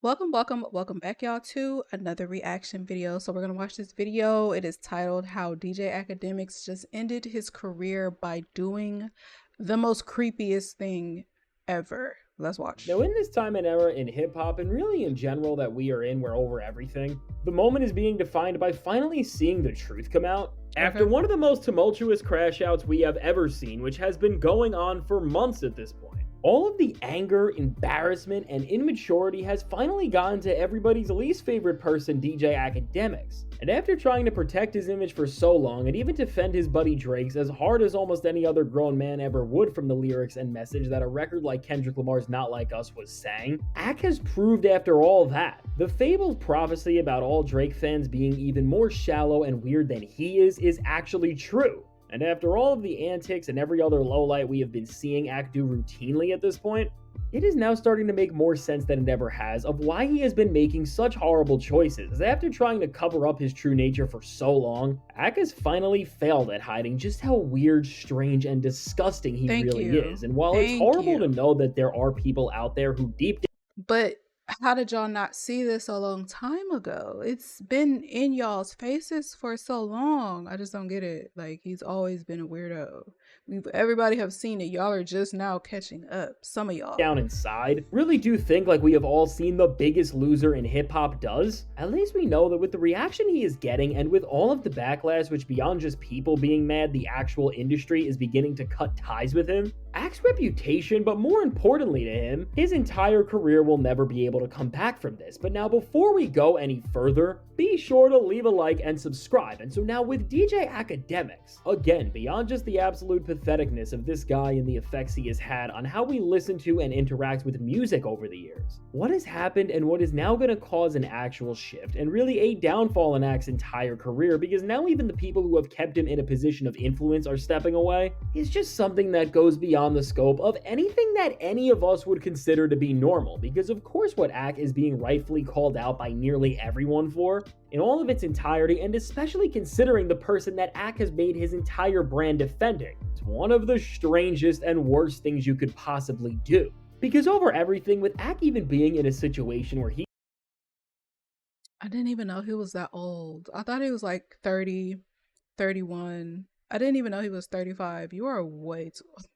Welcome back, y'all, to another reaction video. So we're gonna watch this video. It is titled "How DJ Akademiks Just Ended His Career by Doing the Most Creepiest Thing Ever." Let's watch. Now, in this time and era in hip hop, and really in general that we are in, we're over everything, the moment is being defined by finally seeing the truth come out. After one of the most tumultuous crash outs we have ever seen, which has been going on for months at this point. All of the anger, embarrassment, and immaturity has finally gotten to everybody's least favorite person, DJ Akademiks. And after trying to protect his image for so long and even defend his buddy Drake's as hard as almost any other grown man ever would from the lyrics and message that a record like Kendrick Lamar's Not Like Us was saying, Ak has proved after all that, the fabled prophecy about all Drake fans being even more shallow and weird than he is actually true. And after all of the antics and every other lowlight we have been seeing Ak do routinely at this point, it is now starting to make more sense than it ever has of why he has been making such horrible choices, as after trying to cover up his true nature for so long, Ak has finally failed at hiding just how weird, strange, and disgusting he really is. And while it's horrible to know that there are people out there who deep down... But how did y'all not see this a long time ago? It's been in y'all's faces for so long. I just don't get it. Like, he's always been a weirdo. Everybody have seen it. Y'all are just now catching up. Some of y'all down inside really do think like we have all seen the biggest loser in hip-hop does. At least we know that with the reaction he is getting and with all of the backlash, which beyond just people being mad, the actual industry is beginning to cut ties with him, Ak's reputation, but more importantly to him, his entire career will never be able to come back from this. But now, before we go any further, be sure to leave a like and subscribe. And so now with DJ Akademiks, again, beyond just the absolute patheticness of this guy and the effects he has had on how we listen to and interact with music over the years, what has happened and what is now going to cause an actual shift and really a downfall in Ak's entire career, because now even the people who have kept him in a position of influence are stepping away, is just something that goes beyond the scope of anything that any of us would consider to be normal. Because of course what Ak is being rightfully called out by nearly everyone for, in all of its entirety, and especially considering the person that Ak has made his entire brand defending, it's one of the strangest and worst things you could possibly do. Because over everything, with Ak even being in a situation where I didn't even know he was that old. I thought he was like 30, 31. I didn't even know he was 35. You are way too old.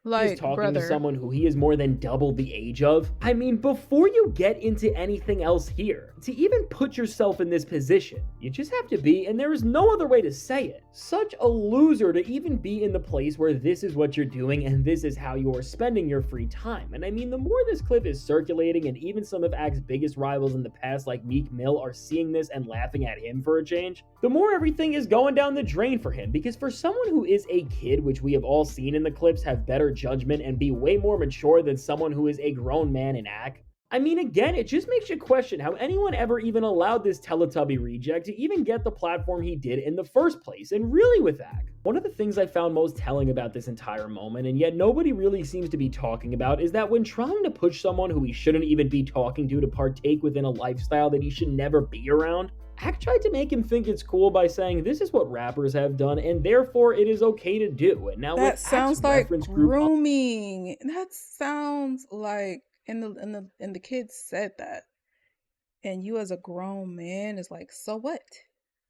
Like, he's talking to someone who he is more than double the age of. I mean, before you get into anything else here, to even put yourself in this position, you just have to be, and there is no other way to say it, such a loser to even be in the place where this is what you're doing and this is how you are spending your free time. And I mean, the more this clip is circulating and even some of Ak's biggest rivals in the past like Meek Mill are seeing this and laughing at him for a change, the more everything is going down the drain for him. Because for someone who is a kid, which we have all seen in the clips have better judgment and be way more mature than someone who is a grown man in Ak, I mean, again, it just makes you question how anyone ever even allowed this Teletubby reject to even get the platform he did in the first place. And really with Ak, one of the things I found most telling about this entire moment, and yet nobody really seems to be talking about, is that when trying to push someone who he shouldn't even be talking to partake within a lifestyle that he should never be around, Ak tried to make him think it's cool by saying this is what rappers have done and therefore it is okay to do. And now that sounds like grooming. That sounds like and the kids said that, and you as a grown man is like, so what?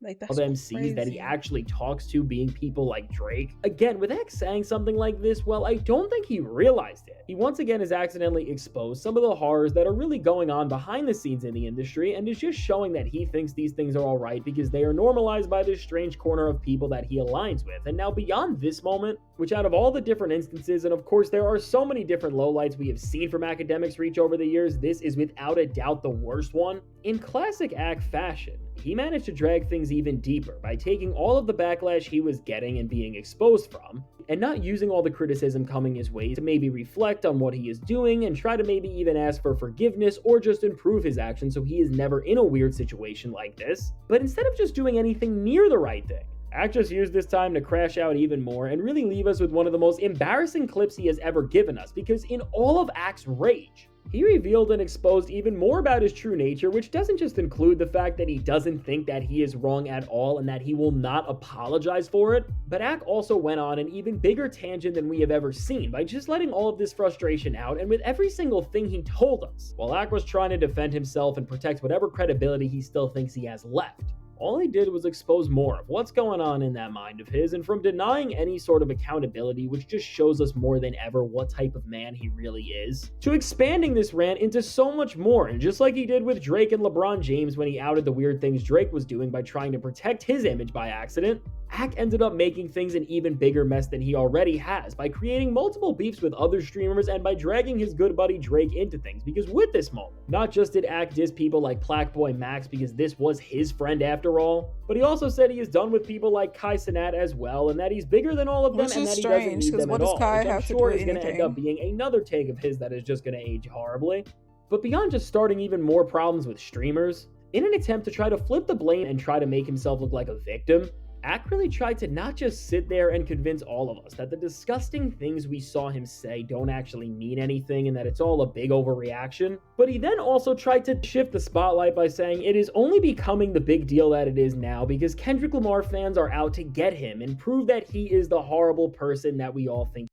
Like, that's MCs that he actually talks to being people like Drake. Again, with Ak saying something like this, well, I don't think he realized it. He once again has accidentally exposed some of the horrors that are really going on behind the scenes in the industry, and is just showing that he thinks these things are alright because they are normalized by this strange corner of people that he aligns with. And now beyond this moment, which out of all the different instances, and of course there are so many different lowlights we have seen from Akademiks reach over the years, this is without a doubt the worst one. In classic Ak fashion, he managed to drag things even deeper by taking all of the backlash he was getting and being exposed from, and not using all the criticism coming his way to maybe reflect on what he is doing and try to maybe even ask for forgiveness or just improve his actions so he is never in a weird situation like this. But instead of just doing anything near the right thing, Ak just used this time to crash out even more and really leave us with one of the most embarrassing clips he has ever given us, because in all of Ak's rage, He revealed and exposed even more about his true nature, which doesn't just include the fact that he doesn't think that he is wrong at all and that he will not apologize for it, but Ak also went on an even bigger tangent than we have ever seen by just letting all of this frustration out and with every single thing he told us, while Ak was trying to defend himself and protect whatever credibility he still thinks he has left. All he did was expose more of what's going on in that mind of his, and from denying any sort of accountability, which just shows us more than ever what type of man he really is, to expanding this rant into so much more, and just like he did with Drake and LeBron James when he outed the weird things Drake was doing by trying to protect his image by accident, Ak ended up making things an even bigger mess than he already has by creating multiple beefs with other streamers and by dragging his good buddy Drake into things, because with this moment, not just did Ak diss people like Plaqueboy Max because this was his friend after all, but he also said he is done with people like Kai Cenat as well, and that he's bigger than all of them, and that he doesn't need them at all, which I'm sure is going to end up being another take of his that is just going to age horribly. But beyond just starting even more problems with streamers, in an attempt to try to flip the blame and try to make himself look like a victim, Ak really tried to not just sit there and convince all of us that the disgusting things we saw him say don't actually mean anything and that it's all a big overreaction, but he then also tried to shift the spotlight by saying it is only becoming the big deal that it is now because Kendrick Lamar fans are out to get him and prove that he is the horrible person that we all think.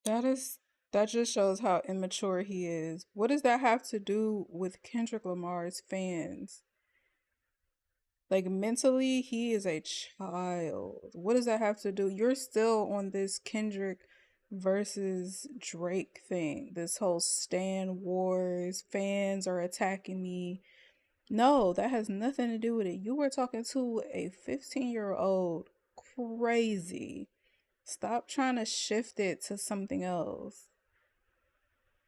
That just shows how immature he is. What does that have to do with Kendrick Lamar's fans? Like, mentally, he is a child. What does that have to do? You're still on this Kendrick versus Drake thing. This whole Stan Wars, fans are attacking me. No, that has nothing to do with it. You were talking to a 15-year-old crazy. Stop trying to shift it to something else.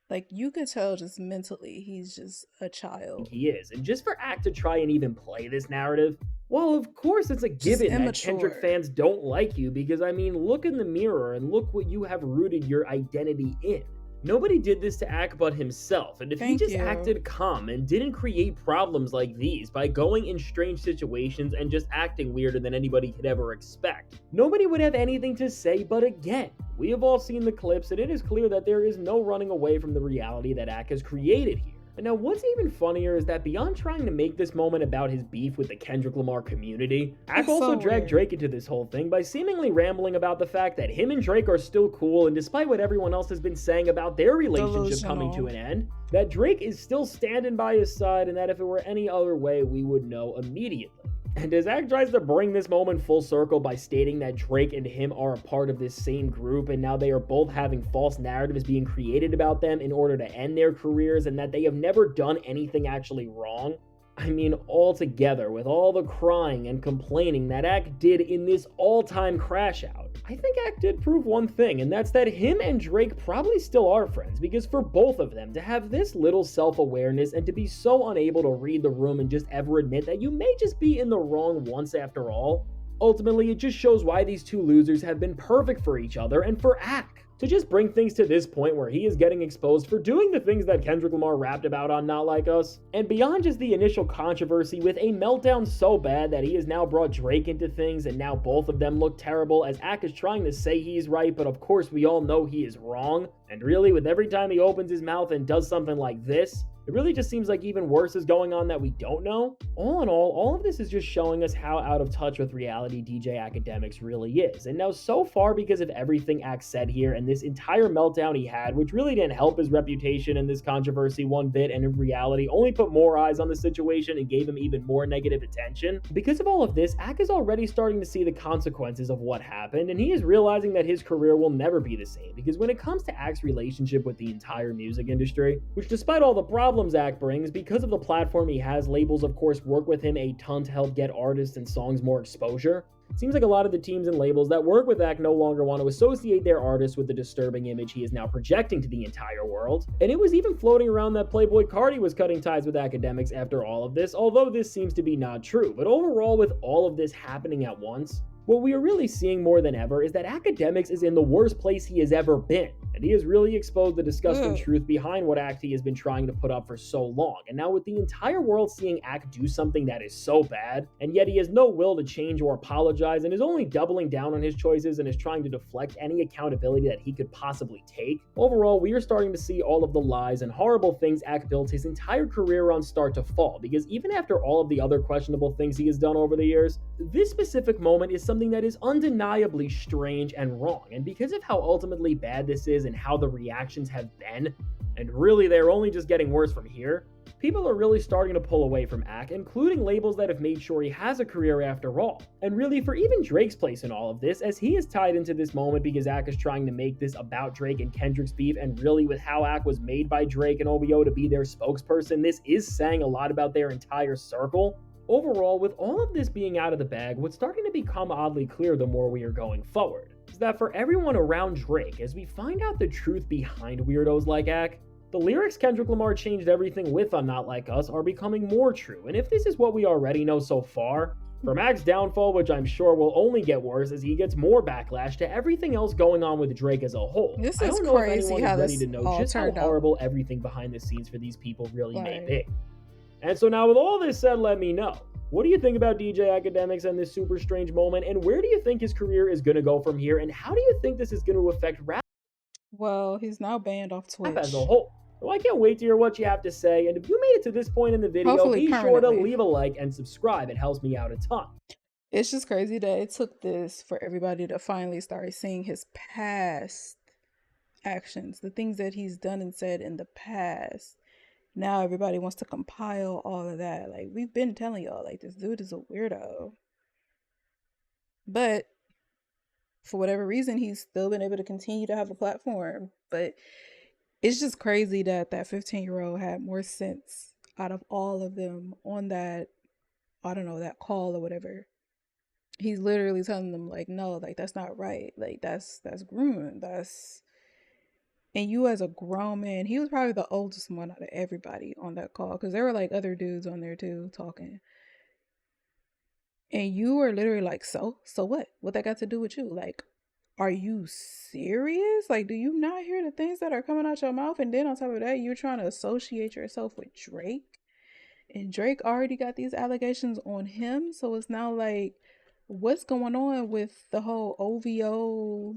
Like, you could tell just mentally, he's just a child. He is. And just for Ak to try and even play this narrative, well, of course it's a given that Kendrick fans don't like you because, I mean, look in the mirror and look what you have rooted your identity in. Nobody did this to Ak but himself, and if he just acted calm and didn't create problems like these by going in strange situations and just acting weirder than anybody could ever expect, nobody would have anything to say. But again, we have all seen the clips, and it is clear that there is no running away from the reality that Ak has created here. And now what's even funnier is that beyond trying to make this moment about his beef with the Kendrick Lamar community, Ak also dragged Drake into this whole thing by seemingly rambling about the fact that him and Drake are still cool, and despite what everyone else has been saying about their relationship coming to an end, that Drake is still standing by his side and that if it were any other way, we would know immediately. And as Ak tries to bring this moment full circle by stating that Drake and him are a part of this same group and now they are both having false narratives being created about them in order to end their careers and that they have never done anything actually wrong, I mean, all together with all the crying and complaining that Ak did in this all-time crash out, I think Ak did prove one thing, and that's that him and Drake probably still are friends, because for both of them to have this little self-awareness and to be so unable to read the room and just ever admit that you may just be in the wrong once after all, ultimately it just shows why these two losers have been perfect for each other and for Ak. To just bring things to this point where he is getting exposed for doing the things that Kendrick Lamar rapped about on Not Like Us, and beyond just the initial controversy with a meltdown so bad that he has now brought Drake into things and now both of them look terrible as Ak is trying to say he's right, but of course we all know he is wrong, and really with every time he opens his mouth and does something like this, it really just seems like even worse is going on that we don't know. All in all of this is just showing us how out of touch with reality DJ Akademiks really is. And now so far, because of everything Ak said here and this entire meltdown he had, which really didn't help his reputation in this controversy one bit, and in reality only put more eyes on the situation and gave him even more negative attention. Because of all of this, Ak is already starting to see the consequences of what happened, and he is realizing that his career will never be the same. Because when it comes to Ak's relationship with the entire music industry, which despite all the problems Ak brings, because of the platform he has, labels of course work with him a ton to help get artists and songs more exposure. It seems like a lot of the teams and labels that work with Ak no longer want to associate their artists with the disturbing image he is now projecting to the entire world. And it was even floating around that Playboi Carti was cutting ties with Akademiks after all of this, although this seems to be not true. But overall, with all of this happening at once, what we are really seeing more than ever is that Akademiks is in the worst place he has ever been. And he has really exposed the disgusting Ugh. truth behind what act he has been trying to put up for so long. And now, with the entire world seeing Act do something that is so bad, and yet he has no will to change or apologize, and is only doubling down on his choices and is trying to deflect any accountability that he could possibly take, overall, we are starting to see all of the lies and horrible things Act built his entire career on start to fall. Because even after all of the other questionable things he has done over the years, this specific moment is something that is undeniably strange and wrong. And because of how ultimately bad this is and how the reactions have been, and really they're only just getting worse from here, people are really starting to pull away from Ack, including labels that have made sure he has a career after all. And really, for even Drake's place in all of this, as he is tied into this moment because Ack is trying to make this about Drake and Kendrick's beef, and really with how Ack was made by Drake and OVO to be their spokesperson, this is saying a lot about their entire circle. Overall, with all of this being out of the bag, what's starting to become oddly clear the more we are going forward is that for everyone around Drake, as we find out the truth behind weirdos like Ack, the lyrics Kendrick Lamar changed everything with on Not Like Us are becoming more true. And if this is what we already know so far, from Ack's downfall, which I'm sure will only get worse as he gets more backlash, to everything else going on with Drake as a whole, This I is don't know if crazy anyone how is ready this to know all just how turned out. horrible everything behind the scenes for these people really may Like, be. And so now with all this said, let me know. What do you think about DJ Akademiks and this super strange moment? And where do you think his career is going to go from here? And how do you think this is going to affect rap well, he's now banned off as a Twitch. whole? Well, I can't wait to hear what you have to say. And if you made it to this point in the video, Hopefully be sure to permanently. leave a like and subscribe. It helps me out a ton. It's just crazy that it took this for everybody to finally start seeing his past actions, the things that he's done and said in the past. Now everybody wants to compile all of that. Like, we've been telling y'all, like, this dude is a weirdo. But for whatever reason, he's still been able to continue to have a platform. But it's just crazy that that 15-year-old had more sense out of all of them on that, I don't know, that call or whatever. He's literally telling them, like, no, like, that's not right. Like, that's grooming. That's, and you as a grown man, he was probably the oldest one out of everybody on that call, because there were like other dudes on there too talking. And you were literally like, so what? What that got to do with you? Like, are you serious? Like, do you not hear the things that are coming out your mouth? And then on top of that, you're trying to associate yourself with Drake. And Drake already got these allegations on him. So it's now like, what's going on with the whole OVO?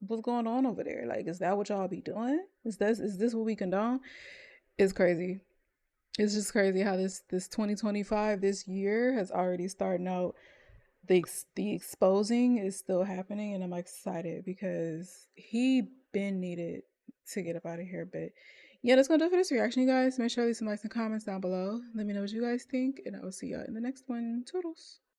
What's going on over there? Like, is that what y'all be doing? Is this what we condone? It's crazy. It's just crazy how this 2025, this year, has already started out. The exposing is still happening, and I'm excited because he been needed to get up out of here. But yeah, that's gonna do it for this reaction, you guys. Make sure to leave some likes and comments down below. Let me know what you guys think, and I will see y'all in the next one. Toodles.